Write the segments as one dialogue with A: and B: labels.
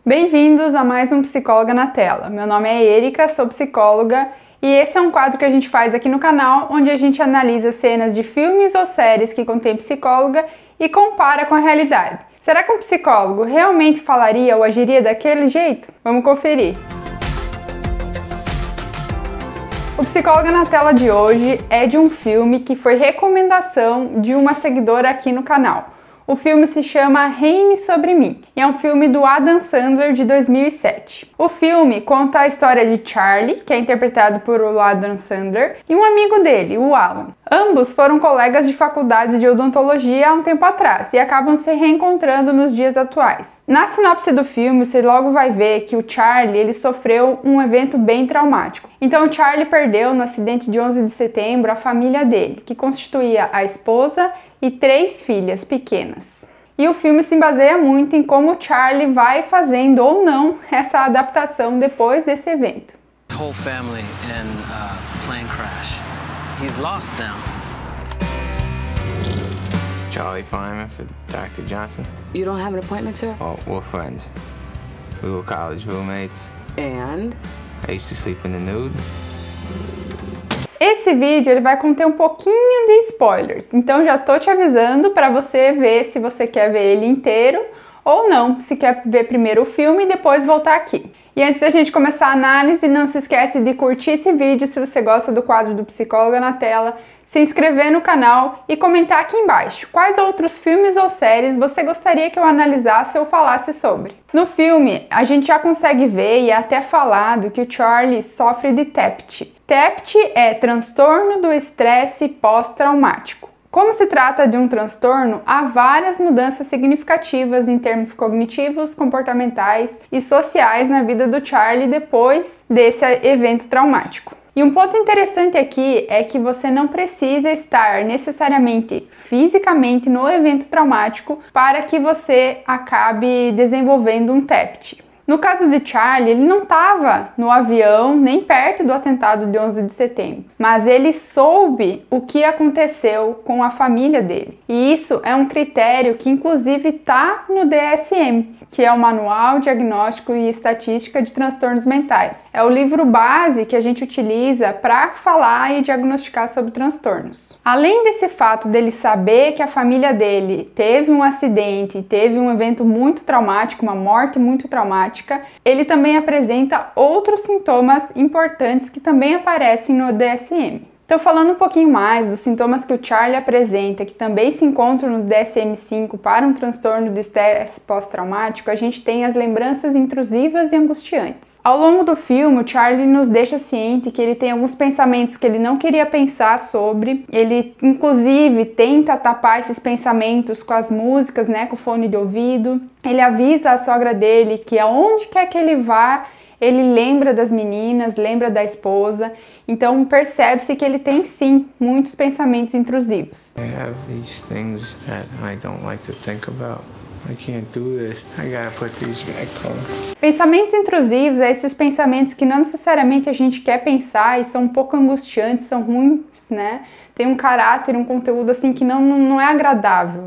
A: Bem-vindos a mais um Psicóloga na Tela. Meu nome é Erika, sou psicóloga e esse é um quadro que a gente faz aqui no canal onde a gente analisa cenas de filmes ou séries que contém psicóloga e compara com a realidade. Será que um psicólogo realmente falaria ou agiria daquele jeito? Vamos conferir! O Psicóloga na Tela de hoje é de um filme que foi recomendação de uma seguidora aqui no canal. O filme se chama Reine Sobre Mim e é um filme do Adam Sandler de 2007. O filme conta a história de Charlie, que é interpretado por o Adam Sandler, e um amigo dele, o Alan. Ambos foram colegas de faculdade de odontologia há um tempo atrás e acabam se reencontrando nos dias atuais. Na sinopse do filme, você logo vai ver que o Charlie ele sofreu um evento bem traumático. Então o Charlie perdeu no acidente de 11 de setembro a família dele, que constituía a esposa e 3 filhas pequenas. E o filme se baseia muito em como o Charlie vai fazendo ou não essa adaptação depois desse evento.
B: Whole family in a plane crash. He's lost now.
C: Charlie Fineman for Dr. Johnson.
D: You don't have an appointment, sir?
C: Oh, we're friends. We were college roommates.
D: And?
C: I used to sleep in the nude.
A: Esse vídeo ele vai conter um pouquinho de spoilers, então já tô te avisando para você ver se você quer ver ele inteiro ou não, se quer ver primeiro o filme e depois voltar aqui. E antes da gente começar a análise, não se esquece de curtir esse vídeo se você gosta do quadro do Psicóloga na Tela, se inscrever no canal e comentar aqui embaixo quais outros filmes ou séries você gostaria que eu analisasse ou falasse sobre. No filme, a gente já consegue ver e é até falado que o Charlie sofre de TEPT. TEPT é transtorno do estresse pós-traumático. Como se trata de um transtorno, há várias mudanças significativas em termos cognitivos, comportamentais e sociais na vida do Charlie depois desse evento traumático. E um ponto interessante aqui é que você não precisa estar necessariamente fisicamente no evento traumático para que você acabe desenvolvendo um TEPT. No caso de Charlie, ele não estava no avião nem perto do atentado de 11 de setembro, mas ele soube o que aconteceu com a família dele. E isso é um critério que inclusive está no DSM, que é o Manual Diagnóstico e Estatística de Transtornos Mentais. É o livro base que a gente utiliza para falar e diagnosticar sobre transtornos. Além desse fato dele saber que a família dele teve um acidente, teve um evento muito traumático, uma morte muito traumática, ele também apresenta outros sintomas importantes que também aparecem no DSM. Então, falando um pouquinho mais dos sintomas que o Charlie apresenta, que também se encontram no DSM-5 para um transtorno do estresse pós-traumático, a gente tem as lembranças intrusivas e angustiantes. Ao longo do filme, o Charlie nos deixa ciente que ele tem alguns pensamentos que ele não queria pensar sobre, ele inclusive tenta tapar esses pensamentos com as músicas, com o fone de ouvido, ele avisa a sogra dele que aonde quer que ele vá, ele lembra das meninas, lembra da esposa, então percebe-se que ele tem sim muitos pensamentos intrusivos.
C: I have these things that I don't like to think about. I can't do this. I gotta put these back home.
A: Pensamentos intrusivos é esses pensamentos que não necessariamente a gente quer pensar e são um pouco angustiantes, são ruins, Tem um caráter, um conteúdo assim que não é agradável,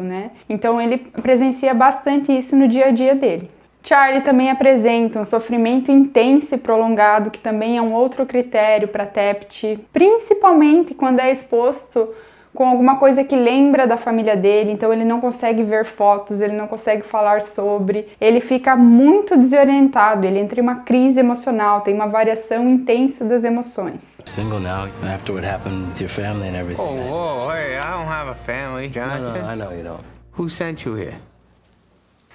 A: Então ele presencia bastante isso no dia a dia dele. Charlie também apresenta um sofrimento intenso e prolongado, que também é um outro critério para TEPT, principalmente quando é exposto com alguma coisa que lembra da família dele, então ele não consegue ver fotos, ele não consegue falar sobre, ele fica muito desorientado, ele entra em uma crise emocional, tem uma variação intensa das emoções.
B: Single now after what happened with your family and everything.
C: Oh, hey, I don't have a family, Johnson.
B: No, I know you don't.
C: Who sent you here?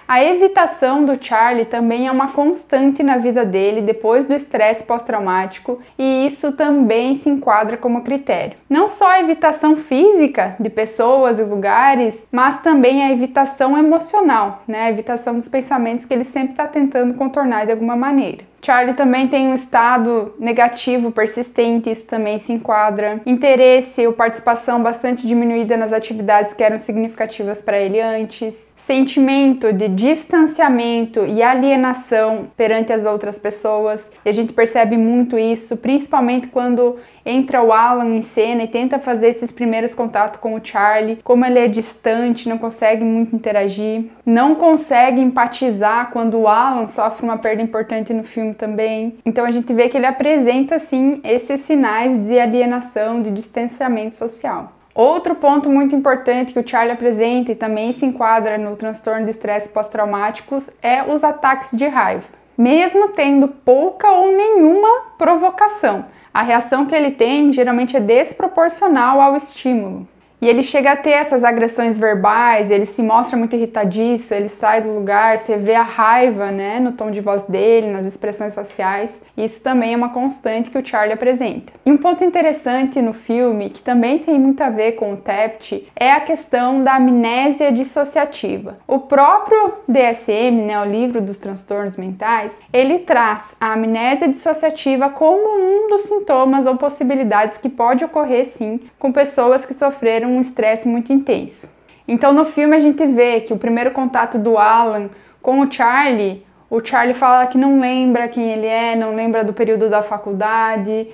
A: A evitação do Charlie também é uma constante na vida dele depois do estresse pós-traumático e isso também se enquadra como critério. Não só a evitação física de pessoas e lugares, mas também a evitação emocional, A evitação dos pensamentos que ele sempre está tentando contornar de alguma maneira. Charlie também tem um estado negativo persistente, isso também se enquadra. Interesse ou participação bastante diminuída nas atividades que eram significativas para ele antes. Sentimento de distanciamento e alienação perante as outras pessoas. E a gente percebe muito isso, principalmente quando entra o Alan em cena e tenta fazer esses primeiros contatos com o Charlie, como ele é distante, não consegue muito interagir, não consegue empatizar quando o Alan sofre uma perda importante no filme também. Então a gente vê que ele apresenta, sim, esses sinais de alienação, de distanciamento social. Outro ponto muito importante que o Charlie apresenta e também se enquadra no transtorno de estresse pós-traumático é os ataques de raiva. Mesmo tendo pouca ou nenhuma provocação, a reação que ele tem geralmente é desproporcional ao estímulo. E ele chega a ter essas agressões verbais, ele se mostra muito irritadiço, ele sai do lugar, você vê a raiva, né, no tom de voz dele, nas expressões faciais. Isso também é uma constante que o Charlie apresenta. E um ponto interessante no filme, que também tem muito a ver com o TEPT, é a questão da amnésia dissociativa. O próprio DSM, né, o livro dos transtornos mentais, ele traz a amnésia dissociativa como um dos sintomas ou possibilidades que pode ocorrer, sim, com pessoas que sofreram um estresse muito intenso. Então no filme a gente vê que o primeiro contato do Alan com o Charlie fala que não lembra quem ele é, não lembra do período da faculdade,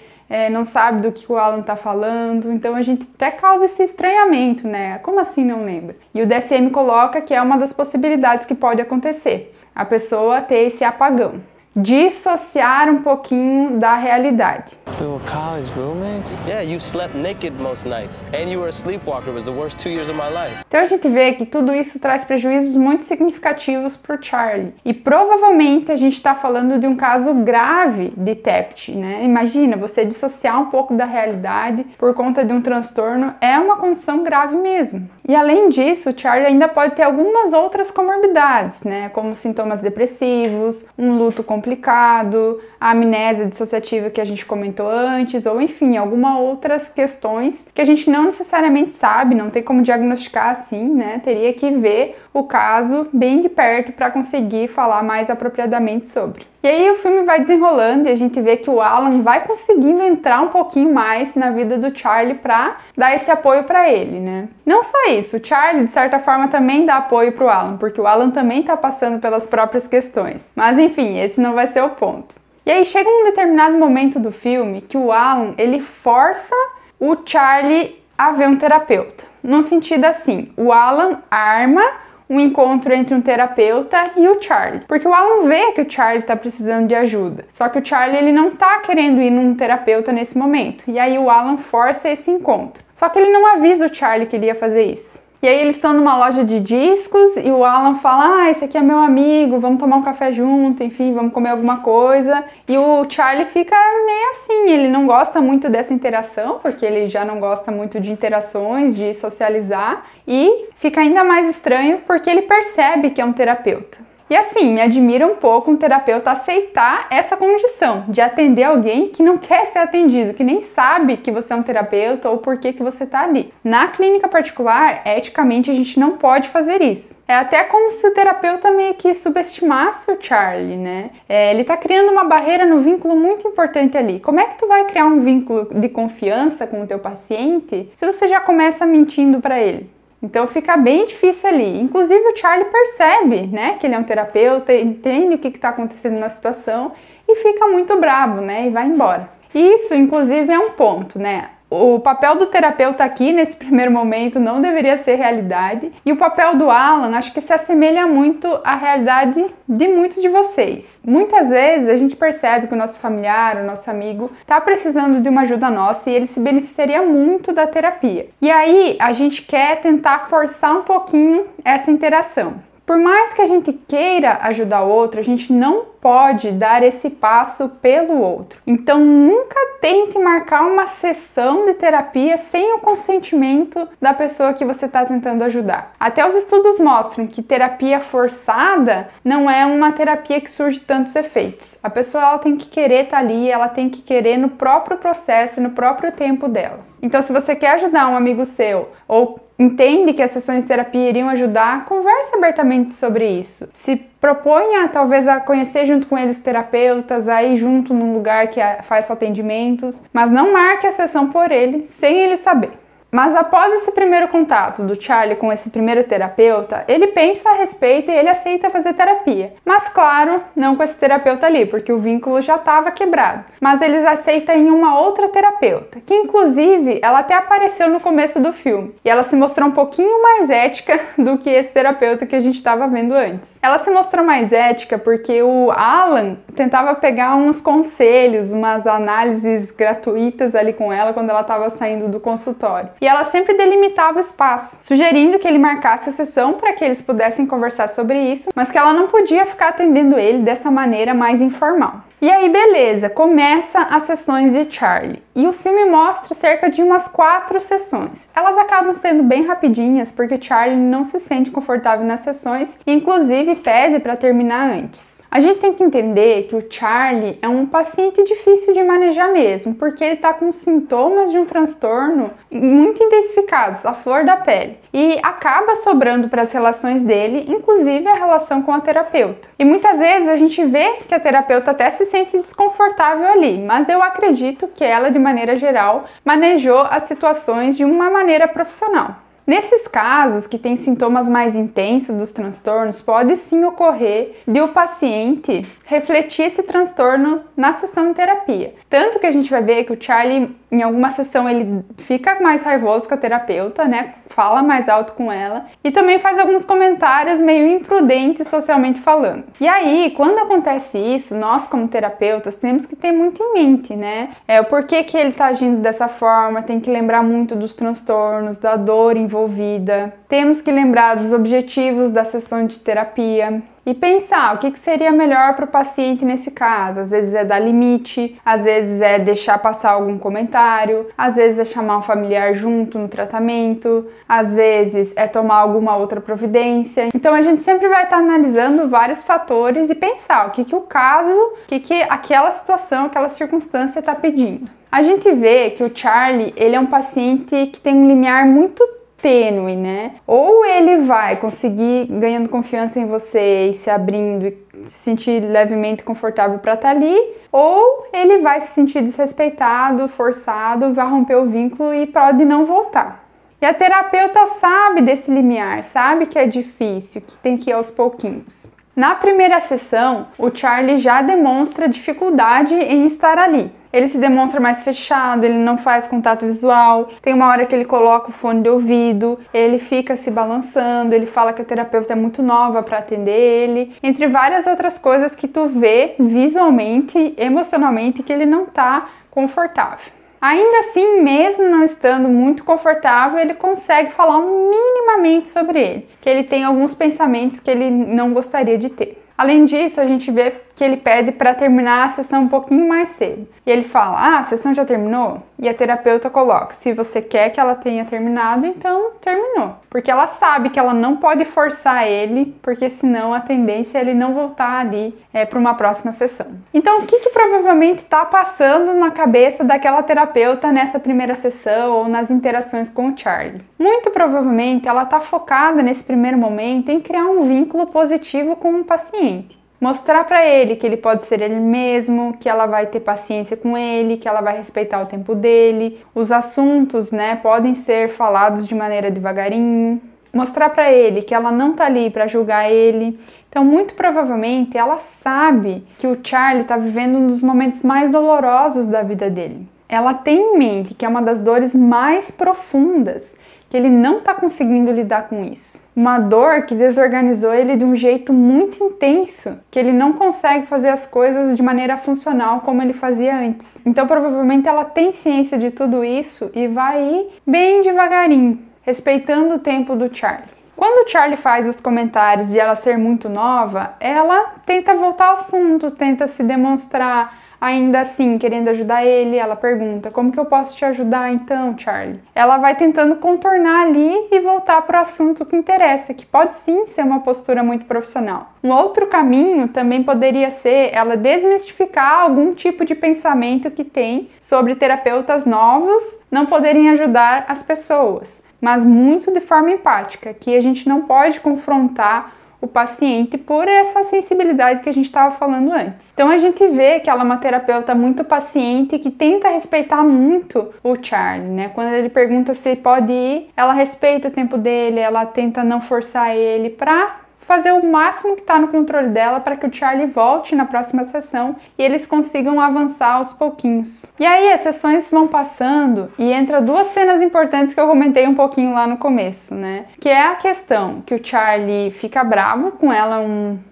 A: não sabe do que o Alan tá falando, então a gente até causa esse estranhamento, né? Como assim não lembra? E o DSM coloca que é uma das possibilidades que pode acontecer, a pessoa ter esse apagão. Dissociar um pouquinho da realidade.
C: We were college roommates?
B: Yeah, you slept naked most nights. And you were a sleepwalker. It was the worst 2 years of my life.
A: Então a gente vê que tudo isso traz prejuízos muito significativos para o Charlie. E provavelmente a gente está falando de um caso grave de TEPT, né? Imagina, você dissociar um pouco da realidade por conta de um transtorno é uma condição grave mesmo. E além disso, o Charlie ainda pode ter algumas outras comorbidades, né? Como sintomas depressivos, um luto complicado, a amnésia dissociativa que a gente comentou antes, ou enfim, algumas outras questões que a gente não necessariamente sabe, não tem como diagnosticar assim, né? Teria que ver o caso bem de perto para conseguir falar mais apropriadamente sobre. E aí o filme vai desenrolando e a gente vê que o Alan vai conseguindo entrar um pouquinho mais na vida do Charlie para dar esse apoio para ele, né? Não só isso, o Charlie de certa forma também dá apoio para o Alan, porque o Alan também está passando pelas próprias questões. Mas enfim, esse não vai ser o ponto. E aí chega um determinado momento do filme que o Alan, ele força o Charlie a ver um terapeuta. Num sentido assim, o Alan arma um encontro entre um terapeuta e o Charlie. Porque o Alan vê que o Charlie tá precisando de ajuda. Só que o Charlie, ele não tá querendo ir num terapeuta nesse momento. E aí o Alan força esse encontro. Só que ele não avisa o Charlie que ele ia fazer isso. E aí eles estão numa loja de discos e o Alan fala, esse aqui é meu amigo, vamos tomar um café junto, enfim, vamos comer alguma coisa. E o Charlie fica meio assim, ele não gosta muito dessa interação, porque ele já não gosta muito de interações, de socializar. E fica ainda mais estranho porque ele percebe que é um terapeuta. E assim, me admira um pouco um terapeuta aceitar essa condição de atender alguém que não quer ser atendido, que nem sabe que você é um terapeuta ou por que você está ali. Na clínica particular, eticamente, a gente não pode fazer isso. É até como se o terapeuta meio que subestimasse o Charlie, né? Ele tá criando uma barreira no vínculo muito importante ali. Como é que tu vai criar um vínculo de confiança com o teu paciente se você já começa mentindo para ele? Então fica bem difícil ali. Inclusive o Charlie percebe, né, que ele é um terapeuta, entende o que está acontecendo na situação e fica muito bravo, né, e vai embora. Isso, inclusive, é um ponto, né? O papel do terapeuta aqui, nesse primeiro momento, não deveria ser realidade. E o papel do Alan, acho que se assemelha muito à realidade de muitos de vocês. Muitas vezes a gente percebe que o nosso familiar, o nosso amigo, está precisando de uma ajuda nossa e ele se beneficiaria muito da terapia. E aí a gente quer tentar forçar um pouquinho essa interação. Por mais que a gente queira ajudar o outro, a gente não pode dar esse passo pelo outro. Então nunca tente marcar uma sessão de terapia sem o consentimento da pessoa que você está tentando ajudar. Até os estudos mostram que terapia forçada não é uma terapia que surge tantos efeitos. A pessoa ela tem que querer estar ali, ela tem que querer no próprio processo, no próprio tempo dela. Então se você quer ajudar um amigo seu ou entende que as sessões de terapia iriam ajudar, converse abertamente sobre isso. Se Proponha talvez a conhecer junto com eles terapeutas, a ir junto num lugar que faz atendimentos, mas não marque a sessão por ele, sem ele saber. Mas após esse primeiro contato do Charlie com esse primeiro terapeuta, ele pensa a respeito e ele aceita fazer terapia. Mas claro, não com esse terapeuta ali, porque o vínculo já estava quebrado. Mas eles aceitam em uma outra terapeuta, que inclusive ela até apareceu no começo do filme. E ela se mostrou um pouquinho mais ética do que esse terapeuta que a gente estava vendo antes. Ela se mostrou mais ética porque o Alan tentava pegar uns conselhos, umas análises gratuitas ali com ela quando ela estava saindo do consultório. E ela sempre delimitava o espaço, sugerindo que ele marcasse a sessão para que eles pudessem conversar sobre isso, mas que ela não podia ficar atendendo ele dessa maneira mais informal. E aí beleza, começa as sessões de Charlie. E o filme mostra cerca de umas 4 sessões. Elas acabam sendo bem rapidinhas porque Charlie não se sente confortável nas sessões e inclusive pede para terminar antes. A gente tem que entender que o Charlie é um paciente difícil de manejar mesmo, porque ele está com sintomas de um transtorno muito intensificados, à flor da pele. E acaba sobrando para as relações dele, inclusive a relação com a terapeuta. E muitas vezes a gente vê que a terapeuta até se sente desconfortável ali, mas eu acredito que ela, de maneira geral, manejou as situações de uma maneira profissional. Nesses casos que tem sintomas mais intensos dos transtornos, pode sim ocorrer de o paciente refletir esse transtorno na sessão de terapia. Tanto que a gente vai ver que o Charlie, em alguma sessão, ele fica mais raivoso com a terapeuta, né? Fala mais alto com ela e também faz alguns comentários meio imprudentes socialmente falando. E aí, quando acontece isso, nós como terapeutas temos que ter muito em mente, né? O porquê que ele tá agindo dessa forma, tem que lembrar muito dos transtornos, da dor envolvida. Temos que lembrar dos objetivos da sessão de terapia. E pensar o que seria melhor para o paciente nesse caso. Às vezes é dar limite, às vezes é deixar passar algum comentário, às vezes é chamar um familiar junto no tratamento, às vezes é tomar alguma outra providência. Então a gente sempre vai estar analisando vários fatores e pensar o que o caso, o que aquela situação, aquela circunstância está pedindo. A gente vê que o Charlie, ele é um paciente que tem um limiar muito tênue, né? Ou ele vai conseguir ganhando confiança em você e se abrindo e se sentir levemente confortável para estar ali, ou ele vai se sentir desrespeitado, forçado, vai romper o vínculo e pode não voltar. E a terapeuta sabe desse limiar, sabe que é difícil, que tem que ir aos pouquinhos. Na primeira sessão, o Charlie já demonstra dificuldade em estar ali. Ele se demonstra mais fechado, ele não faz contato visual, tem uma hora que ele coloca o fone de ouvido, ele fica se balançando, ele fala que a terapeuta é muito nova para atender ele, entre várias outras coisas que tu vê visualmente, emocionalmente, que ele não tá confortável. Ainda assim, mesmo não estando muito confortável, ele consegue falar minimamente sobre ele, que ele tem alguns pensamentos que ele não gostaria de ter. Além disso, a gente vê que ele pede para terminar a sessão um pouquinho mais cedo. E ele fala, a sessão já terminou? E a terapeuta coloca, se você quer que ela tenha terminado, então terminou. Porque ela sabe que ela não pode forçar ele, porque senão a tendência é ele não voltar ali para uma próxima sessão. Então, o que provavelmente está passando na cabeça daquela terapeuta nessa primeira sessão ou nas interações com o Charlie? Muito provavelmente ela está focada nesse primeiro momento em criar um vínculo positivo com o paciente. Mostrar para ele que ele pode ser ele mesmo, que ela vai ter paciência com ele, que ela vai respeitar o tempo dele. Os assuntos, né, podem ser falados de maneira devagarinho. Mostrar para ele que ela não tá ali para julgar ele. Então, muito provavelmente, ela sabe que o Charlie tá vivendo um dos momentos mais dolorosos da vida dele. Ela tem em mente que é uma das dores mais profundas, que ele não está conseguindo lidar com isso. Uma dor que desorganizou ele de um jeito muito intenso, que ele não consegue fazer as coisas de maneira funcional como ele fazia antes. Então, provavelmente, ela tem ciência de tudo isso e vai ir bem devagarinho, respeitando o tempo do Charlie. Quando o Charlie faz os comentários de ela ser muito nova, ela tenta voltar ao assunto, tenta se demonstrar ainda assim, querendo ajudar ele. Ela pergunta, como que eu posso te ajudar então, Charlie? Ela vai tentando contornar ali e voltar para o assunto que interessa, que pode sim ser uma postura muito profissional. Um outro caminho também poderia ser ela desmistificar algum tipo de pensamento que tem sobre terapeutas novos não poderem ajudar as pessoas, mas muito de forma empática, que a gente não pode confrontar o paciente por essa sensibilidade que a gente estava falando antes. Então a gente vê que ela é uma terapeuta muito paciente, que tenta respeitar muito o Charlie, né? Quando ele pergunta se pode ir, ela respeita o tempo dele, ela tenta não forçar ele para fazer o máximo que está no controle dela para que o Charlie volte na próxima sessão e eles consigam avançar aos pouquinhos. E aí as sessões vão passando e entra duas cenas importantes que eu comentei um pouquinho lá no começo, né? Que é a questão que o Charlie fica bravo com ela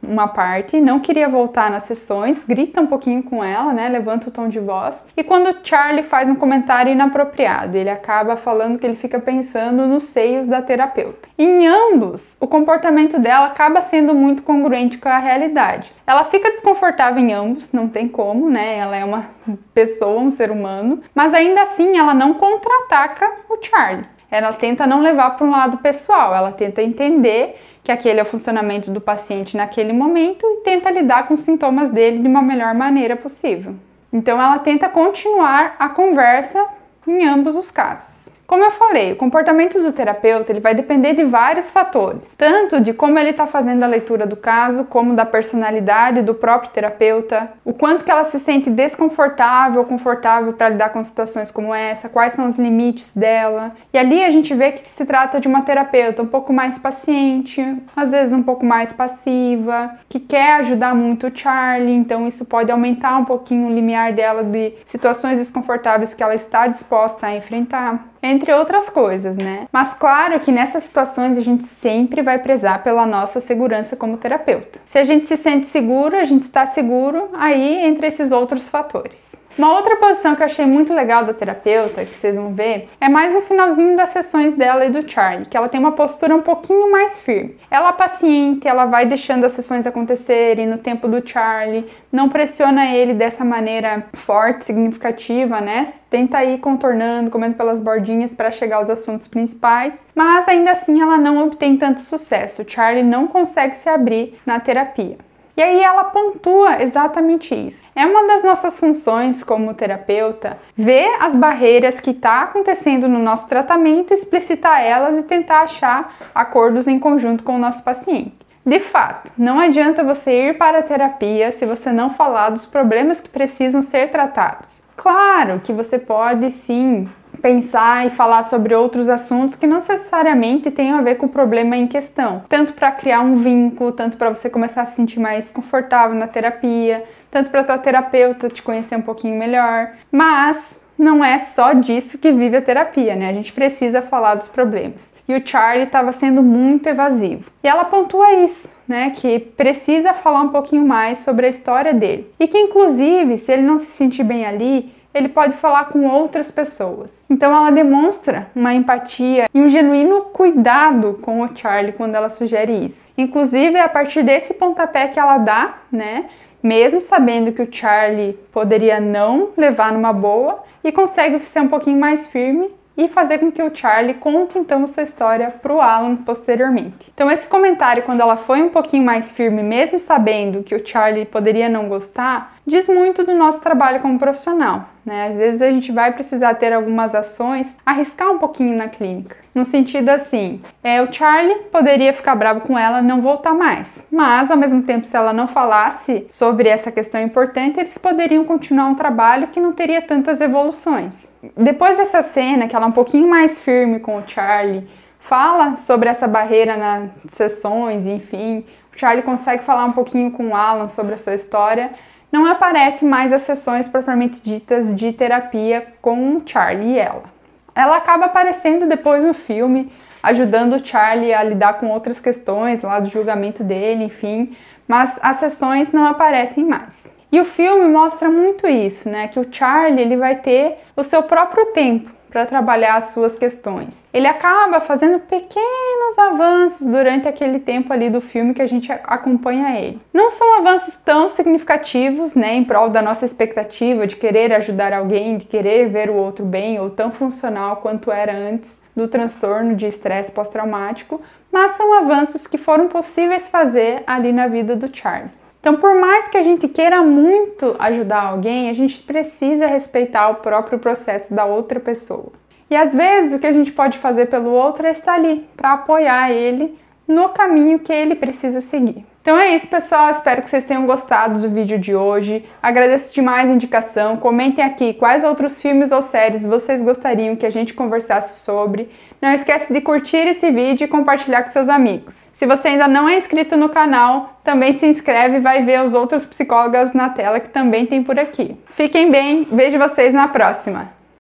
A: uma parte, não queria voltar nas sessões, grita um pouquinho com ela, né? Levanta o tom de voz. E quando o Charlie faz um comentário inapropriado, ele acaba falando que ele fica pensando nos seios da terapeuta. Em ambos, o comportamento dela acaba sendo muito congruente com a realidade. Ela fica desconfortável em ambos, não tem como, né? Ela é uma pessoa, um ser humano, mas ainda assim ela não contra-ataca o Charlie. Ela tenta não levar para um lado pessoal, ela tenta entender que aquele é o funcionamento do paciente naquele momento e tenta lidar com os sintomas dele de uma melhor maneira possível. Então ela tenta continuar a conversa em ambos os casos. Como eu falei, o comportamento do terapeuta ele vai depender de vários fatores, tanto de como ele está fazendo a leitura do caso, como da personalidade do próprio terapeuta, o quanto que ela se sente desconfortável ou confortável para lidar com situações como essa, quais são os limites dela. E ali a gente vê que se trata de uma terapeuta um pouco mais paciente, às vezes um pouco mais passiva, que quer ajudar muito o Charlie, então isso pode aumentar um pouquinho o limiar dela de situações desconfortáveis que ela está disposta a enfrentar, entre outras coisas, né? Mas claro que nessas situações a gente sempre vai prezar pela nossa segurança como terapeuta. Se a gente se sente seguro, a gente está seguro, aí entre esses outros fatores. Uma outra posição que eu achei muito legal da terapeuta, que vocês vão ver, é mais no finalzinho das sessões dela e do Charlie, que ela tem uma postura um pouquinho mais firme. Ela é paciente, ela vai deixando as sessões acontecerem no tempo do Charlie, não pressiona ele dessa maneira forte, significativa, né? Tenta ir contornando, comendo pelas bordinhas para chegar aos assuntos principais, mas ainda assim ela não obtém tanto sucesso. O Charlie não consegue se abrir na terapia. E aí ela pontua exatamente isso. É uma das nossas funções como terapeuta ver as barreiras que está acontecendo no nosso tratamento, explicitar elas e tentar achar acordos em conjunto com o nosso paciente. De fato, não adianta você ir para a terapia se você não falar dos problemas que precisam ser tratados. Claro que você pode sim pensar e falar sobre outros assuntos que não necessariamente tenham a ver com o problema em questão, tanto para criar um vínculo, tanto para você começar a se sentir mais confortável na terapia, tanto para tua terapeuta te conhecer um pouquinho melhor, mas não é só disso que vive a terapia, né? A gente precisa falar dos problemas. E o Charlie estava sendo muito evasivo. E ela pontua isso, né? Que precisa falar um pouquinho mais sobre a história dele. E que, inclusive, se ele não se sentir bem ali, ele pode falar com outras pessoas. Então ela demonstra uma empatia e um genuíno cuidado com o Charlie quando ela sugere isso. Inclusive, é a partir desse pontapé que ela dá, né? Mesmo sabendo que o Charlie poderia não levar numa boa, e consegue ser um pouquinho mais firme e fazer com que o Charlie conte então a sua história para o Alan posteriormente. Então esse comentário, quando ela foi um pouquinho mais firme, mesmo sabendo que o Charlie poderia não gostar, diz muito do nosso trabalho como profissional, né? Às vezes a gente vai precisar ter algumas ações, arriscar um pouquinho na clínica. No sentido assim, o Charlie poderia ficar bravo com ela e não voltar mais. Mas, ao mesmo tempo, se ela não falasse sobre essa questão importante, eles poderiam continuar um trabalho que não teria tantas evoluções. Depois dessa cena, que ela é um pouquinho mais firme com o Charlie, fala sobre essa barreira nas sessões, enfim, o Charlie consegue falar um pouquinho com o Alan sobre a sua história, não aparece mais as sessões propriamente ditas de terapia com o Charlie e ela. Ela acaba aparecendo depois no filme, ajudando o Charlie a lidar com outras questões lá do julgamento dele, enfim, mas as sessões não aparecem mais. E o filme mostra muito isso, né? Que o Charlie ele vai ter o seu próprio tempo para trabalhar as suas questões. Ele acaba fazendo pequenos avanços durante aquele tempo ali do filme que a gente acompanha ele. Não são avanços tão significativos, né, em prol da nossa expectativa de querer ajudar alguém, de querer ver o outro bem, ou tão funcional quanto era antes do transtorno de estresse pós-traumático, mas são avanços que foram possíveis fazer ali na vida do Charlie. Então, por mais que a gente queira muito ajudar alguém, a gente precisa respeitar o próprio processo da outra pessoa. E às vezes o que a gente pode fazer pelo outro é estar ali para apoiar ele no caminho que ele precisa seguir. Então é isso, pessoal, espero que vocês tenham gostado do vídeo de hoje. Agradeço demais a indicação, comentem aqui quais outros filmes ou séries vocês gostariam que a gente conversasse sobre. Não esquece de curtir esse vídeo e compartilhar com seus amigos. Se você ainda não é inscrito no canal, também se inscreve e vai ver os outros psicólogas na tela que também tem por aqui. Fiquem bem, vejo vocês na próxima!